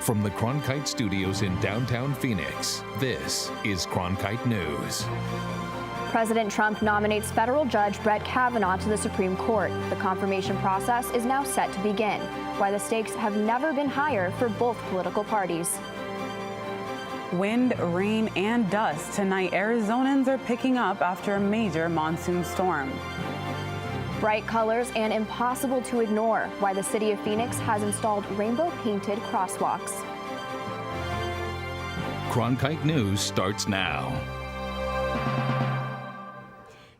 From the Cronkite studios in downtown Phoenix, this is Cronkite News. President Trump nominates federal judge Brett Kavanaugh to the Supreme Court. The confirmation process is now set to begin, why the stakes have never been higher for both political parties. Wind, rain, and dust. Tonight, Arizonans are picking up after a major monsoon storm. Bright colors and impossible to ignore, why the city of Phoenix has installed rainbow-painted crosswalks. Cronkite News starts now.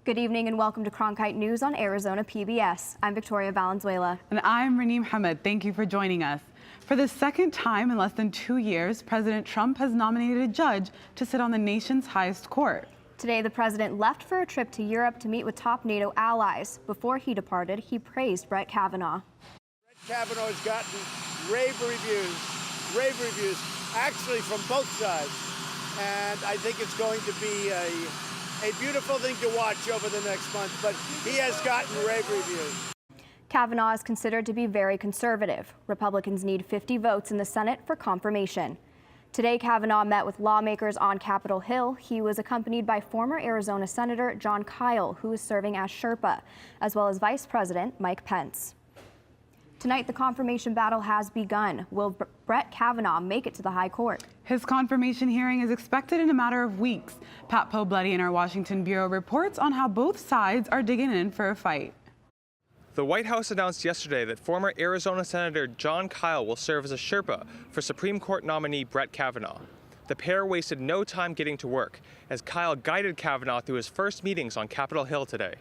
Good evening and welcome to Cronkite News on Arizona PBS. I'm Victoria Valenzuela. And I'm Raneem Hamed. Thank you for joining us. For the second time in less than 2 years, President Trump has nominated a judge to sit on the nation's highest court. Today, the president left for a trip to Europe to meet with top NATO allies. Before he departed, he praised Brett Kavanaugh. Brett Kavanaugh has gotten rave reviews, actually from both sides. And I think it's going to be a beautiful thing to watch over the next month, but he has gotten rave reviews. Kavanaugh is considered to be very conservative. Republicans need 50 votes in the Senate for confirmation. Today, Kavanaugh met with lawmakers on Capitol Hill. He was accompanied by former Arizona Senator Jon Kyl, who is serving as Sherpa, as well as Vice President Mike Pence. Tonight, the confirmation battle has begun. Will Brett Kavanaugh make it to the high court? His confirmation hearing is expected in a matter of weeks. Pat Pobletti in our Washington bureau reports on how both sides are digging in for a fight. The White House announced yesterday that former Arizona Senator Jon Kyl will serve as a Sherpa for Supreme Court nominee Brett Kavanaugh. The pair wasted no time getting to work, as Kyl guided Kavanaugh through his first meetings on Capitol Hill today.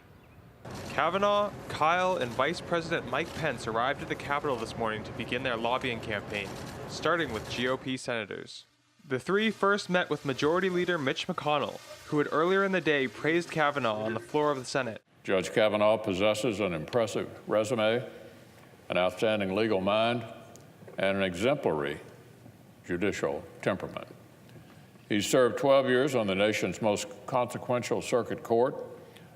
Kavanaugh, Kyl, and Vice President Mike Pence arrived at the Capitol this morning to begin their lobbying campaign, starting with GOP senators. The three first met with Majority Leader Mitch McConnell, who had earlier in the day praised Kavanaugh on the floor of the Senate. Judge Kavanaugh possesses an impressive resume, an outstanding legal mind, and an exemplary judicial temperament. He's served 12 years on the nation's most consequential circuit court.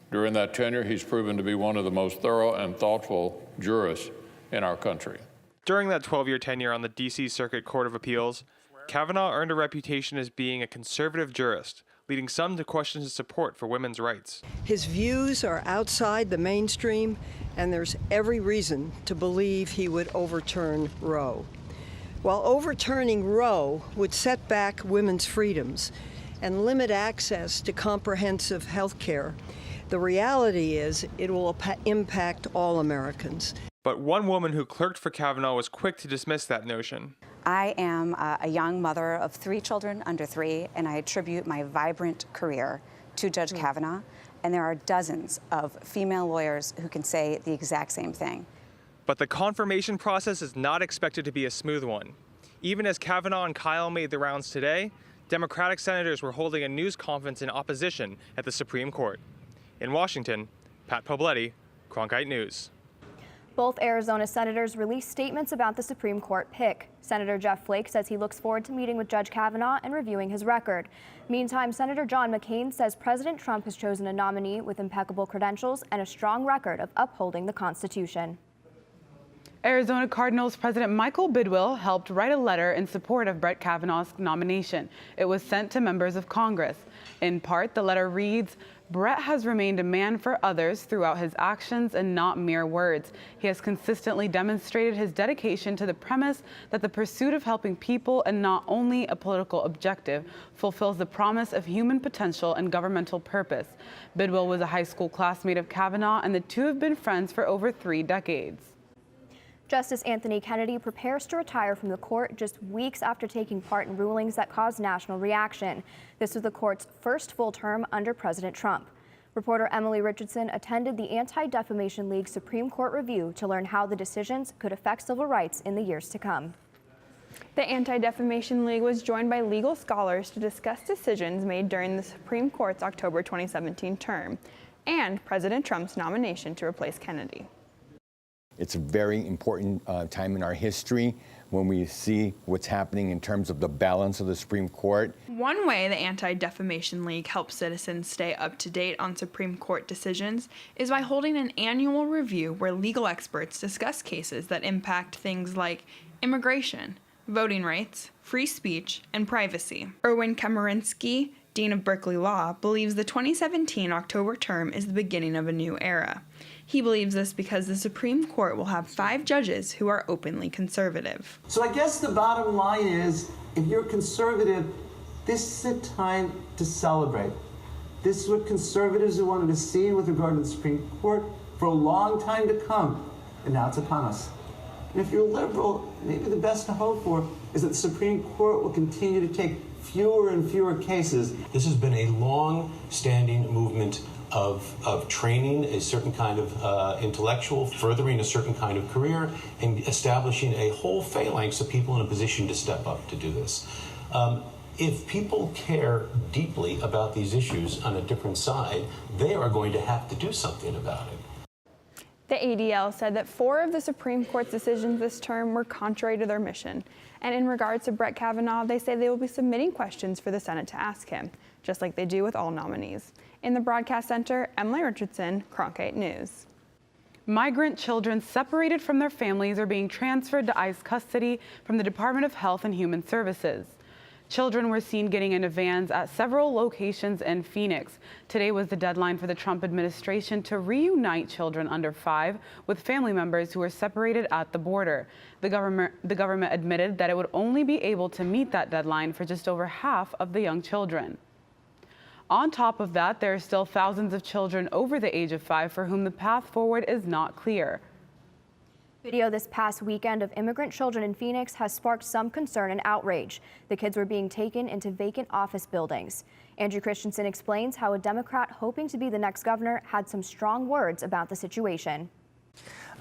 During that tenure, he's proven to be one of the most thorough and thoughtful jurists in our country. During that 12-year tenure on the D.C. Circuit Court of Appeals, Kavanaugh earned a reputation as being a conservative jurist, leading some to question his support for women's rights. His views are outside the mainstream, and there's every reason to believe he would overturn Roe. While overturning Roe would set back women's freedoms and limit access to comprehensive health care, the reality is it will impact all Americans. But one woman who clerked for Kavanaugh was quick to dismiss that notion. I am a young mother of 3 children under 3, and I attribute my vibrant career to Judge Kavanaugh. And there are dozens of female lawyers who can say the exact same thing. But the confirmation process is not expected to be a smooth one. Even as Kavanaugh and Kyl made the rounds today, Democratic senators were holding a news conference in opposition at the Supreme Court. In Washington, Pat Pobletti, Cronkite News. Both Arizona senators released statements about the Supreme Court pick. Senator Jeff Flake says he looks forward to meeting with Judge Kavanaugh and reviewing his record. Meantime, Senator John McCain says President Trump has chosen a nominee with impeccable credentials and a strong record of upholding the Constitution. Arizona Cardinals President Michael Bidwill helped write a letter in support of Brett Kavanaugh's nomination. It was sent to members of Congress. In part, the letter reads, "Brett has remained a man for others throughout his actions and not mere words. He has consistently demonstrated his dedication to the premise that the pursuit of helping people and not only a political objective fulfills the promise of human potential and governmental purpose." Bidwill was a high school classmate of Kavanaugh, and the two have been friends for over 3 decades. Justice Anthony Kennedy prepares to retire from the court just weeks after taking part in rulings that caused national reaction. This was the court's first full term under President Trump. Reporter Emily Richardson attended the Anti-Defamation League Supreme Court review to learn how the decisions could affect civil rights in the years to come. The Anti-Defamation League was joined by legal scholars to discuss decisions made during the Supreme Court's October 2017 term and President Trump's nomination to replace Kennedy. It's a very important time in our history when we see what's happening in terms of the balance of the Supreme Court. One way the Anti-Defamation League helps citizens stay up to date on Supreme Court decisions is by holding an annual review where legal experts discuss cases that impact things like immigration, voting rights, free speech, and privacy. Erwin Chemerinsky, Dean of Berkeley Law, believes the 2017 October term is the beginning of a new era. He believes this because the Supreme Court will have 5 judges who are openly conservative. So I guess the bottom line is, if you're conservative, this is a time to celebrate. This is what conservatives have wanted to see with regard to the Supreme Court for a long time to come, and now it's upon us. And if you're liberal, maybe the best to hope for is that the Supreme Court will continue to take fewer and fewer cases. This has been a long-standing movement of training a certain kind of intellectual, furthering a certain kind of career, and establishing a whole phalanx of people in a position to step up to do this. If people care deeply about these issues on a different side, they are going to have to do something about it. The ADL said that 4 of the Supreme Court's decisions this term were contrary to their mission. And in regards to Brett Kavanaugh, they say they will be submitting questions for the Senate to ask him, just like they do with all nominees. In the Broadcast Center, Emily Richardson, Cronkite News. Migrant children separated from their families are being transferred to ICE custody from the Department of Health and Human Services. Children were seen getting into vans at several locations in Phoenix. Today was the deadline for the Trump administration to reunite children under 5 with family members who were separated at the border. The government admitted that it would only be able to meet that deadline for just over half of the young children. On top of that, there are still thousands of children over the age of 5 for whom the path forward is not clear. Video this past weekend of immigrant children in Phoenix has sparked some concern and outrage. The kids were being taken into vacant office buildings. Andrew Christensen explains how a Democrat hoping to be the next governor had some strong words about the situation.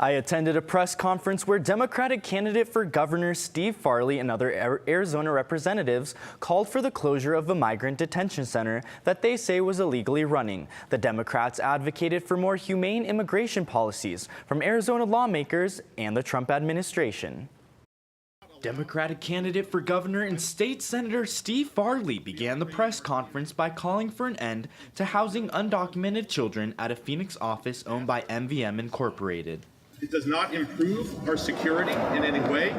I attended a press conference where Democratic candidate for governor Steve Farley and other Arizona representatives called for the closure of a migrant detention center that they say was illegally running. The Democrats advocated for more humane immigration policies from Arizona lawmakers and the Trump administration. Democratic candidate for governor and state senator Steve Farley began the press conference by calling for an end to housing undocumented children at a Phoenix office owned by MVM Incorporated. It does not improve our security in any way.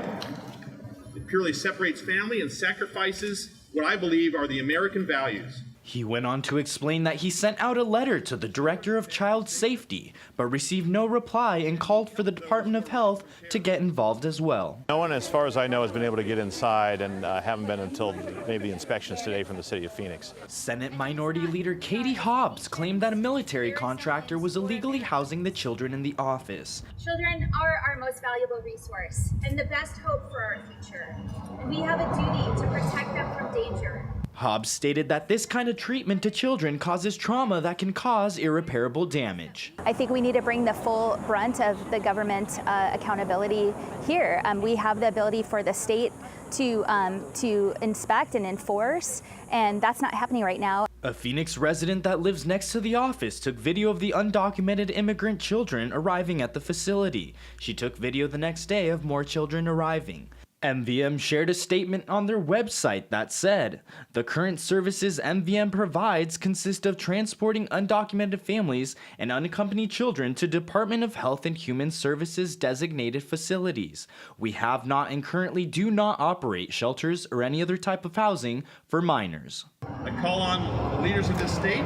It purely separates family and sacrifices what I believe are the American values. He went on to explain that he sent out a letter to the Director of Child Safety, but received no reply and called for the Department of Health to get involved as well. No one, as far as I know, has been able to get inside and haven't been until maybe inspections today from the city of Phoenix. Senate Minority Leader Katie Hobbs claimed that a military contractor was illegally housing the children in the office. Children are our most valuable resource and the best hope for our future. And we have a duty to protect them from danger. Hobbs stated that this kind of treatment to children causes trauma that can cause irreparable damage. I think we need to bring the full brunt of the government accountability here. We have the ability for the state to inspect and enforce, and that's not happening right now. A Phoenix resident that lives next to the office took video of the undocumented immigrant children arriving at the facility. She took video the next day of more children arriving. MVM shared a statement on their website that said, "The current services MVM provides consist of transporting undocumented families and unaccompanied children to Department of Health and Human Services designated facilities. We have not and currently do not operate shelters or any other type of housing for minors." I call on the leaders of this state,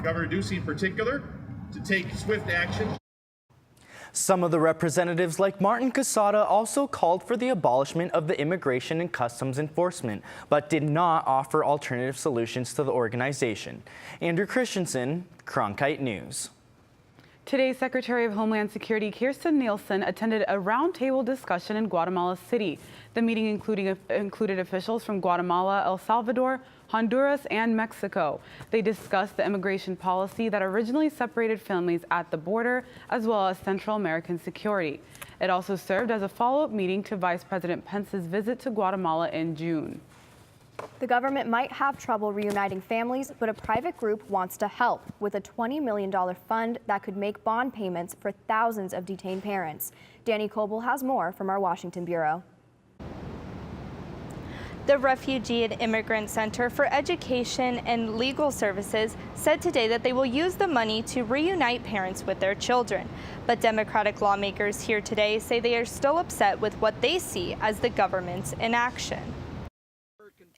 Governor Ducey in particular, to take swift action. Some of the representatives, like Martin Casada, also called for the abolishment of the Immigration and Customs Enforcement, but did not offer alternative solutions to the organization. Andrew Christensen, Cronkite News. Today, Secretary of Homeland Security Kirstjen Nielsen attended a roundtable discussion in Guatemala City. The meeting included officials from Guatemala, El Salvador, Honduras, and Mexico. They discussed the immigration policy that originally separated families at the border, as well as Central American security. It also served as a follow-up meeting to Vice President Pence's visit to Guatemala in June. The government might have trouble reuniting families, but a private group wants to help with a $20 million fund that could make bond payments for thousands of detained parents. Danny Coble has more from our Washington bureau. The Refugee and Immigrant Center for Education and Legal Services said today that they will use the money to reunite parents with their children. But Democratic lawmakers here today say they are still upset with what they see as the government's inaction.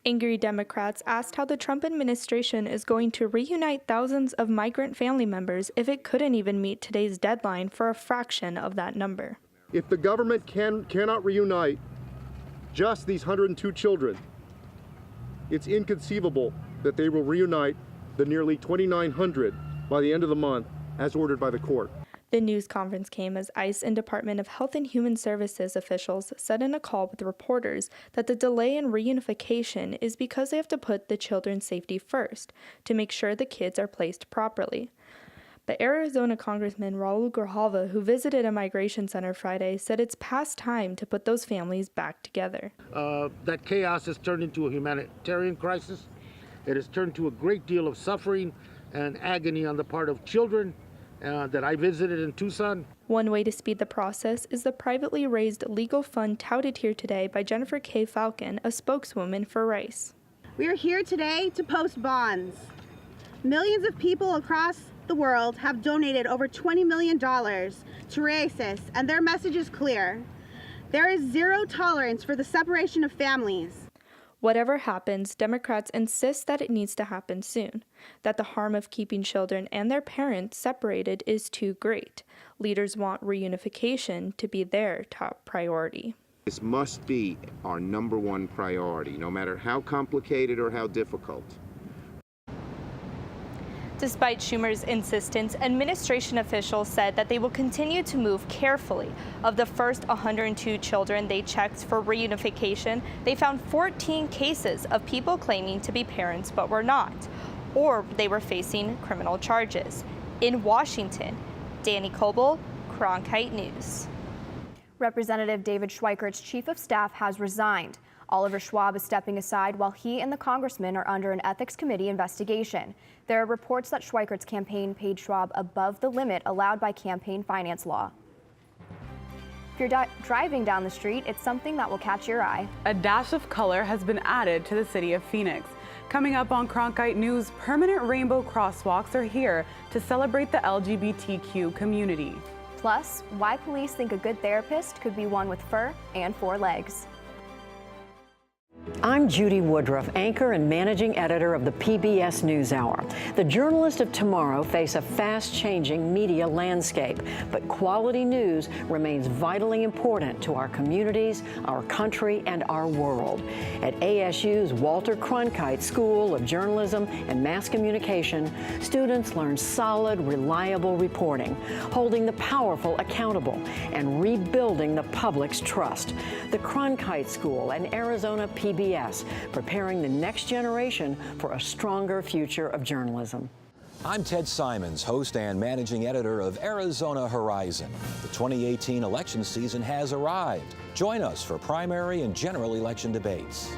Angry Democrats asked how the Trump administration is going to reunite thousands of migrant family members if it couldn't even meet today's deadline for a fraction of that number. If the government cannot reunite just these 102 children, it's inconceivable that they will reunite the nearly 2,900 by the end of the month as ordered by the court. The news conference came as ICE and Department of Health and Human Services officials said in a call with reporters that the delay in reunification is because they have to put the children's safety first to make sure the kids are placed properly. But Arizona Congressman Raul Grijalva, who visited a migration center Friday, said it's past time to put those families back together. That chaos has turned into a humanitarian crisis. It has turned to a great deal of suffering and agony on the part of children that I visited in Tucson. One way to speed the process is the privately raised legal fund touted here today by Jennifer K. Falcon, a spokeswoman for Rice. We are here today to post bonds. Millions of people across the world have donated over $20 million to Rice's, and their message is clear. There is zero tolerance for the separation of families. Whatever happens, Democrats insist that it needs to happen soon, that the harm of keeping children and their parents separated is too great. Leaders want reunification to be their top priority. This must be our #1 priority, no matter how complicated or how difficult. Despite Schumer's insistence, administration officials said that they will continue to move carefully. Of the first 102 children they checked for reunification, they found 14 cases of people claiming to be parents but were not, or they were facing criminal charges. In Washington, Danny Coble, Cronkite News. Representative David Schweikert's chief of staff has resigned. Oliver Schwab is stepping aside while he and the congressman are under an ethics committee investigation. There are reports that Schweikert's campaign paid Schwab above the limit allowed by campaign finance law. If you're driving down the street, it's something that will catch your eye. A dash of color has been added to the city of Phoenix. Coming up on Cronkite News, permanent rainbow crosswalks are here to celebrate the LGBTQ community. Plus, why police think a good therapist could be one with fur and 4 legs. I'm Judy Woodruff, anchor and managing editor of the PBS NewsHour. The journalists of tomorrow face a fast-changing media landscape, but quality news remains vitally important to our communities, our country, and our world. At ASU's Walter Cronkite School of Journalism and Mass Communication, students learn solid, reliable reporting, holding the powerful accountable, and rebuilding the public's trust. The Cronkite School and Arizona PBS, preparing the next generation for a stronger future of journalism. I'm Ted Simons, host and managing editor of Arizona Horizon. The 2018 election season has arrived. Join us for primary and general election debates.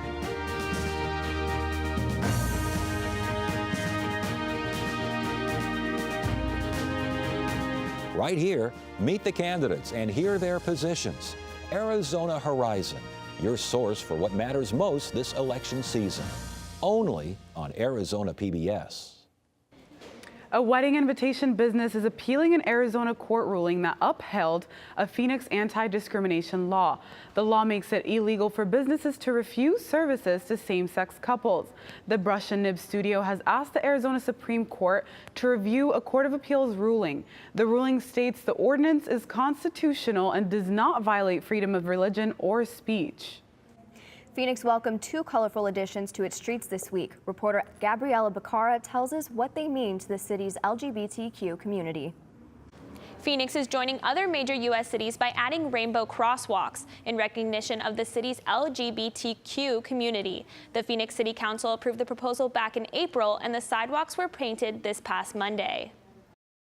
Right here, meet the candidates and hear their positions. Arizona Horizon, your source for what matters most this election season. Only on Arizona PBS. A wedding invitation business is appealing an Arizona court ruling that upheld a Phoenix anti-discrimination law. The law makes it illegal for businesses to refuse services to same-sex couples. The Brush and Nib studio has asked the Arizona Supreme Court to review a Court of Appeals ruling. The ruling states the ordinance is constitutional and does not violate freedom of religion or speech. Phoenix welcomed 2 colorful additions to its streets this week. Reporter Gabriela Becerra tells us what they mean to the city's LGBTQ community. Phoenix is joining other major U.S. cities by adding rainbow crosswalks in recognition of the city's LGBTQ community. The Phoenix City Council approved the proposal back in April, and the sidewalks were painted this past Monday.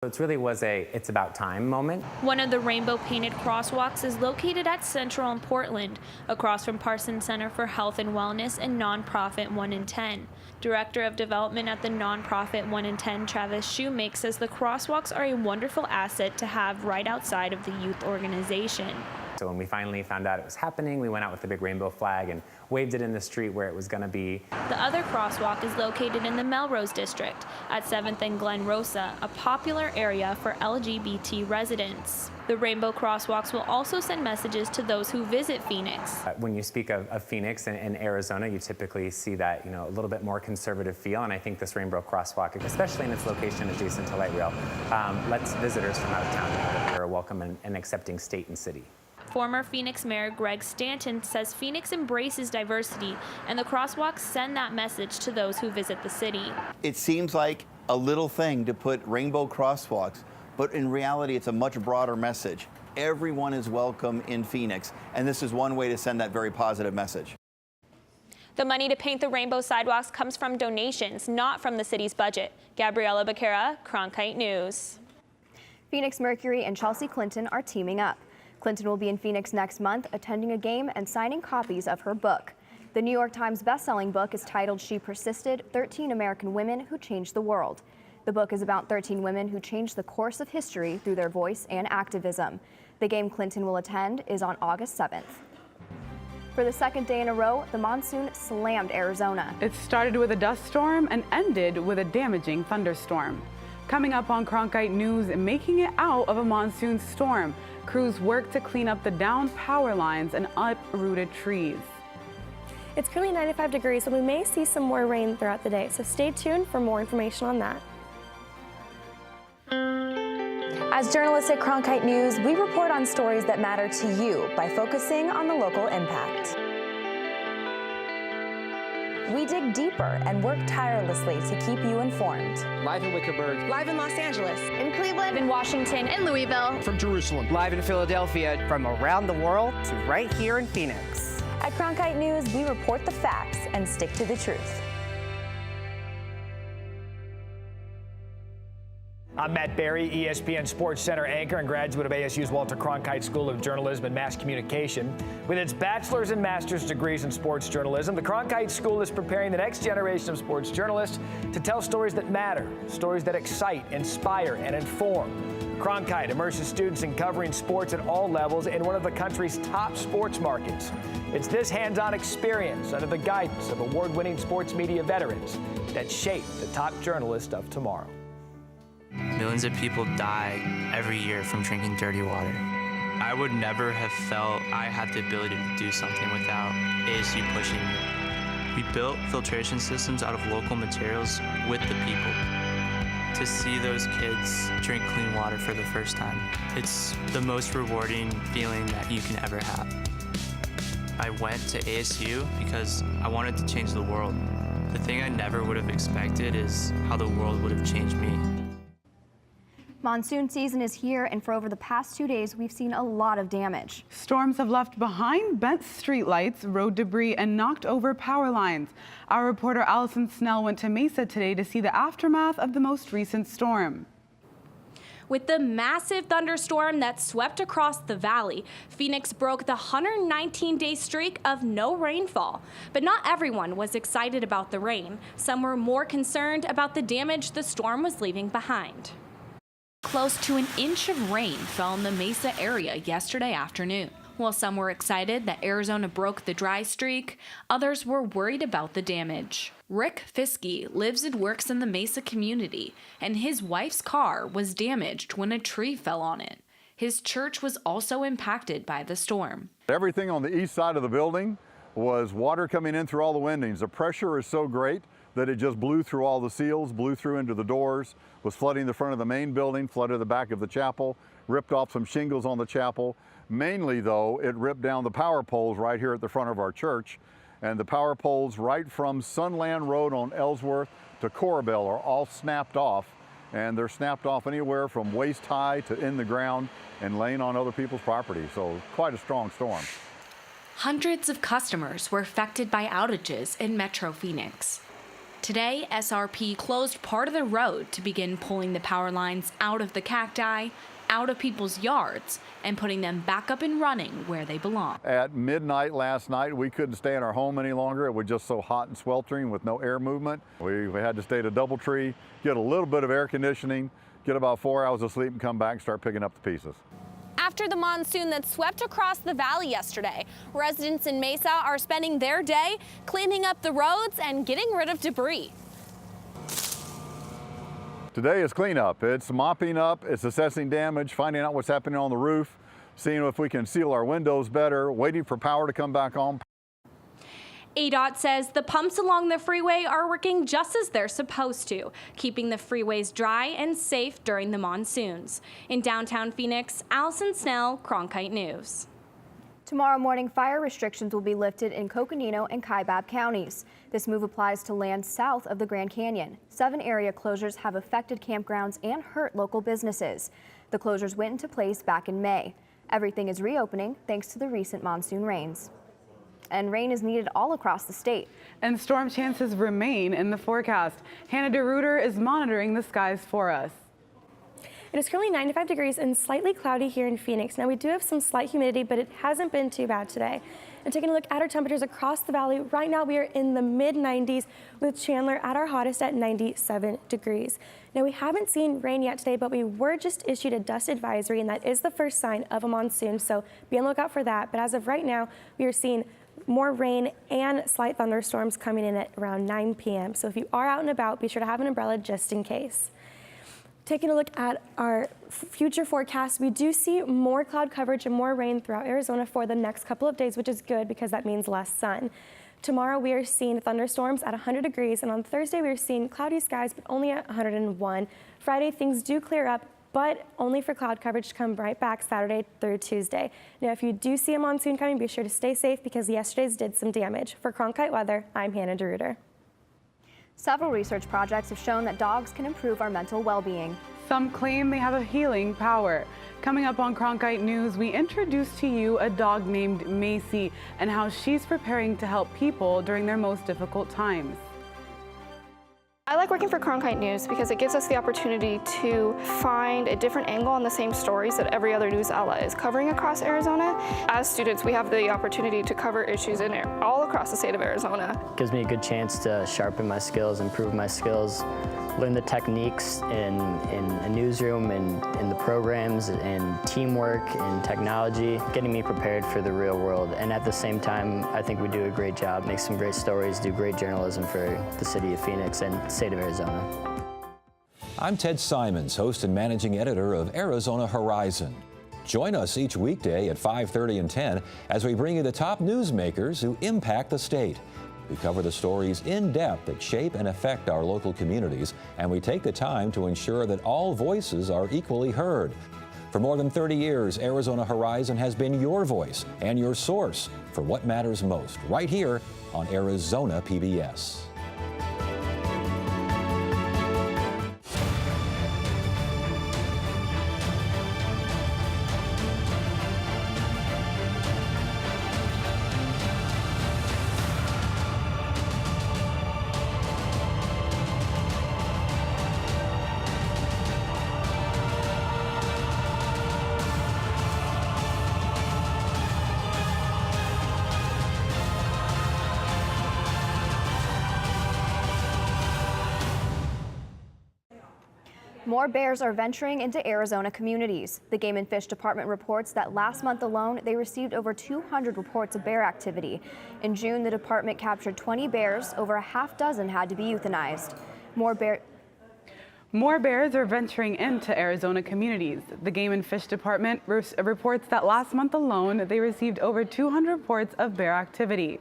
It really was a "it's about time" moment. One of the rainbow painted crosswalks is located at Central in Portland, across from Parsons Center for Health and Wellness and nonprofit 1 in 10. Director of Development at the nonprofit 1 in 10, Travis Shoemake, says the crosswalks are a wonderful asset to have right outside of the youth organization. So when we finally found out it was happening, we went out with the big rainbow flag and waved it in the street where it was going to be. The other crosswalk is located in the Melrose district at 7th and Glen Rosa, a popular area for LGBT residents. The rainbow crosswalks will also send messages to those who visit Phoenix. When you speak of Phoenix and Arizona, you typically see that, a little bit more conservative feel, and I think this rainbow crosswalk, especially in its location adjacent to light rail, lets visitors from out of town know that they're a welcome and accepting state and city. Former Phoenix Mayor Greg Stanton says Phoenix embraces diversity, and the crosswalks send that message to those who visit the city. It seems like a little thing to put rainbow crosswalks, but in reality, it's a much broader message. Everyone is welcome in Phoenix, and this is one way to send that very positive message. The money to paint the rainbow sidewalks comes from donations, not from the city's budget. Gabriela Becerra, Cronkite News. Phoenix Mercury and Chelsea Clinton are teaming up. Clinton will be in Phoenix next month, attending a game and signing copies of her book. The New York Times bestselling book is titled She Persisted: 13 American Women Who Changed the World. The book is about 13 women who changed the course of history through their voice and activism. The game Clinton will attend is on August 7th. For the second day in a row, the monsoon slammed Arizona. It started with a dust storm and ended with a damaging thunderstorm. Coming up on Cronkite News, making it out of a monsoon storm. Crews work to clean up the downed power lines and uprooted trees. It's currently 95 degrees, so we may see some more rain throughout the day, so stay tuned for more information on that. As journalists at Cronkite News, we report on stories that matter to you by focusing on the local impact. We dig deeper and work tirelessly to keep you informed. Live in Wickenburg. Live in Los Angeles. In Cleveland. In Washington and Louisville. From Jerusalem. Live in Philadelphia. From around the world to right here in Phoenix. At Cronkite News, we report the facts and stick to the truth. I'm Matt Berry, ESPN Sports Center anchor and graduate of ASU's Walter Cronkite School of Journalism and Mass Communication. With its bachelor's and master's degrees in sports journalism, the Cronkite School is preparing the next generation of sports journalists to tell stories that matter, stories that excite, inspire, and inform. Cronkite immerses students in covering sports at all levels in one of the country's top sports markets. It's this hands-on experience under the guidance of award-winning sports media veterans that shape the top journalists of tomorrow. Millions of people die every year from drinking dirty water. I would never have felt I had the ability to do something without ASU pushing me. We built filtration systems out of local materials with the people. To see those kids drink clean water for the first time, it's the most rewarding feeling that you can ever have. I went to ASU because I wanted to change the world. The thing I never would have expected is how the world would have changed me. Monsoon season is here, and for over the past 2 days, we've seen a lot of damage. Storms have left behind bent streetlights, road debris, and knocked over power lines. Our reporter Allison Snell went to Mesa today to see the aftermath of the most recent storm. With the massive thunderstorm that swept across the valley, Phoenix broke the 119-day streak of no rainfall. But not everyone was excited about the rain. Some were more concerned about the damage the storm was leaving behind. Close to an inch of rain fell in the Mesa area yesterday afternoon. While some were excited that Arizona broke the dry streak, others were worried about the damage. Rick Fiske lives and works in the Mesa community, and his wife's car was damaged when a tree fell on it. His church was also impacted by the storm. Everything on the east side of the building was water coming in through all the windings. The pressure is so great that it just blew through all the seals, blew through into the doors, was flooding the front of the main building, flooded the back of the chapel, ripped off some shingles on the chapel. Mainly, though, it ripped down the power poles right here at the front of our church. And the power poles right from Sunland Road on Ellsworth to Corabell are all snapped off. And they're snapped off anywhere from waist high to in the ground and laying on other people's property. So quite a strong storm. Hundreds of customers were affected by outages in Metro Phoenix. Today, SRP closed part of the road to begin pulling the power lines out of the cacti, out of people's yards, and putting them back up and running where they belong. At midnight last night, we couldn't stay in our home any longer. It was just so hot and sweltering with no air movement. We had to stay at a DoubleTree, get a little bit of air conditioning, get about 4 hours of sleep, and come back and start picking up the pieces. after the monsoon that swept across the valley yesterday. Residents in Mesa are spending their day cleaning up the roads and getting rid of debris. Today is cleanup. It's mopping up, it's assessing damage, finding out what's happening on the roof, seeing if we can seal our windows better, waiting for power to come back on. ADOT says the pumps along the freeway are working just as they're supposed to, keeping the freeways dry and safe during the monsoons. In downtown Phoenix, Allison Snell, Cronkite News. Tomorrow morning, fire restrictions will be lifted in Coconino and Kaibab counties. This move applies to land south of the Grand Canyon. 7 area closures have affected campgrounds and hurt local businesses. The closures went into place back in May. Everything is reopening thanks to the recent monsoon rains. And rain is needed all across the state. And storm chances remain in the forecast. Hannah DeRuiter is monitoring the skies for us. It is currently 95 degrees and slightly cloudy here in Phoenix. Now we do have some slight humidity, but it hasn't been too bad today. And taking a look at our temperatures across the valley, right now we are in the mid 90s with Chandler at our hottest at 97 degrees. Now we haven't seen rain yet today, but we were just issued a dust advisory, and that is the first sign of a monsoon. So be on the lookout for that. But as of right now, we are seeing more rain and slight thunderstorms coming in at around 9 p.m. So if you are out and about, be sure to have an umbrella just in case. Taking a look at our future forecast, we do see more cloud coverage and more rain throughout Arizona for the next couple of days, which is good because that means less sun. Tomorrow we are seeing thunderstorms at 100 degrees, and on Thursday we are seeing cloudy skies, but only at 101. Friday things do clear up, but only for cloud coverage to come right back Saturday through Tuesday. Now, if you do see a monsoon coming, be sure to stay safe because yesterday's did some damage. For Cronkite Weather, I'm Hannah DeRuiter. Several research projects have shown that dogs can improve our mental well-being. Some claim they have a healing power. Coming up on Cronkite News, we introduce to you a dog named Macy and how she's preparing to help people during their most difficult times. I like working for Cronkite News because it gives us the opportunity to find a different angle on the same stories that every other news outlet is covering across Arizona. As students, we have the opportunity to cover issues in all across the state of Arizona. It gives me a good chance to sharpen my skills, improve my skills, learn the techniques in a newsroom and in the programs and teamwork and technology, getting me prepared for the real world. And at the same time, I think we do a great job, make some great stories, do great journalism for the city of Phoenix and the state of Arizona. I'm Ted Simons, host and managing editor of Arizona Horizon. Join us each weekday at 5:30 and 10 as we bring you the top newsmakers who impact the state. We cover the stories in depth that shape and affect our local communities, and we take the time to ensure that all voices are equally heard. For more than 30 years, Arizona Horizon has been your voice and your source for what matters most, right here on Arizona PBS. More bears are venturing into Arizona communities. The Game and Fish Department reports that last month alone, they received over 200 reports of bear activity. In June, the department captured 20 bears. Over a half dozen had to be euthanized. More bears are venturing into Arizona communities. The Game and Fish Department reports that last month alone, they received over 200 reports of bear activity.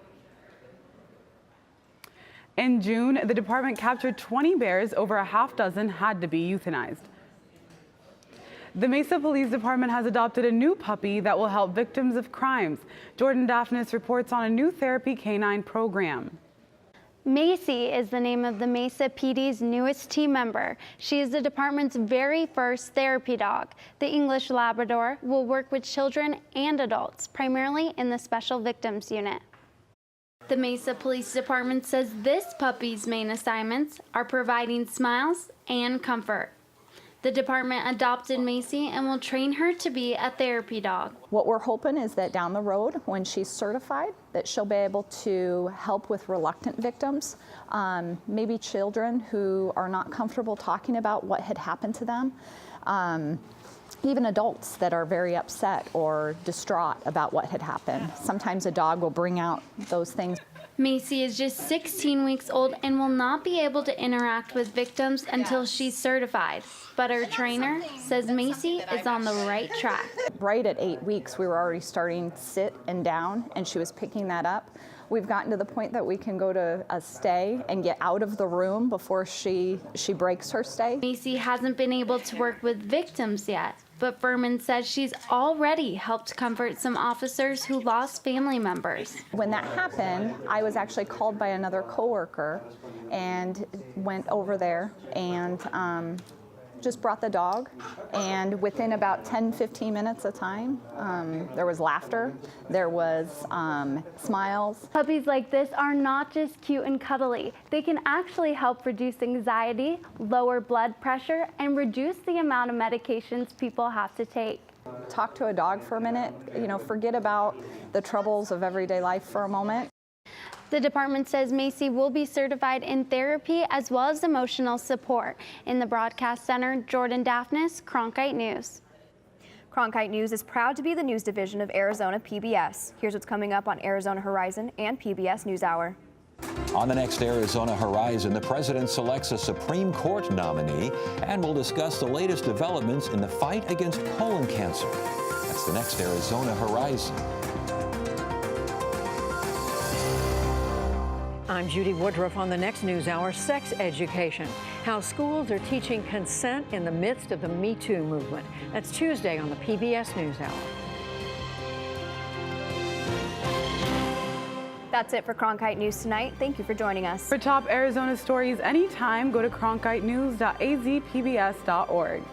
In June, the department captured 20 bears. Over a half dozen had to be euthanized. The Mesa Police Department has adopted a new puppy that will help victims of crimes. Jordan Daphnis reports on a new therapy canine program. Macy is the name of the Mesa PD's newest team member. She is the department's very first therapy dog. The English Labrador will work with children and adults, primarily in the Special Victims Unit. The Mesa Police Department says this puppy's main assignments are providing smiles and comfort. The department adopted Macy and will train her to be a therapy dog. What we're hoping is that down the road, when she's certified, that she'll be able to help with reluctant victims, maybe children who are not comfortable talking about what had happened to them. even adults that are very upset or distraught about what had happened. Sometimes a dog will bring out those things. Macy is just 16 weeks old and will not be able to interact with victims until she's certified. But her trainer says Macy is on the right track. Right at 8 weeks, we were already starting sit and down, and she was picking that up. We've gotten to the point that we can go to a stay and get out of the room before she breaks her stay. Macy hasn't been able to work with victims yet, but Furman says she's already helped comfort some officers who lost family members. When that happened, I was actually called by another coworker and went over there and just brought the dog, and within about 10-15 minutes of time, there was laughter, there was smiles. Puppies like this are not just cute and cuddly. They can actually help reduce anxiety, lower blood pressure, and reduce the amount of medications people have to take. Talk to a dog for a minute, forget about the troubles of everyday life for a moment. The department says Macy will be certified in therapy as well as emotional support. In the Broadcast Center, Jordan Daphnis, Cronkite News. Cronkite News is proud to be the news division of Arizona PBS. Here's what's coming up on Arizona Horizon and PBS NewsHour. On the next Arizona Horizon, the president selects a Supreme Court nominee, and we'll discuss the latest developments in the fight against colon cancer. That's the next Arizona Horizon. I'm Judy Woodruff on the next NewsHour, sex education. How schools are teaching consent in the midst of the Me Too movement. That's Tuesday on the PBS NewsHour. That's it for Cronkite News tonight. Thank you for joining us. For top Arizona stories anytime, go to cronkitenews.azpbs.org.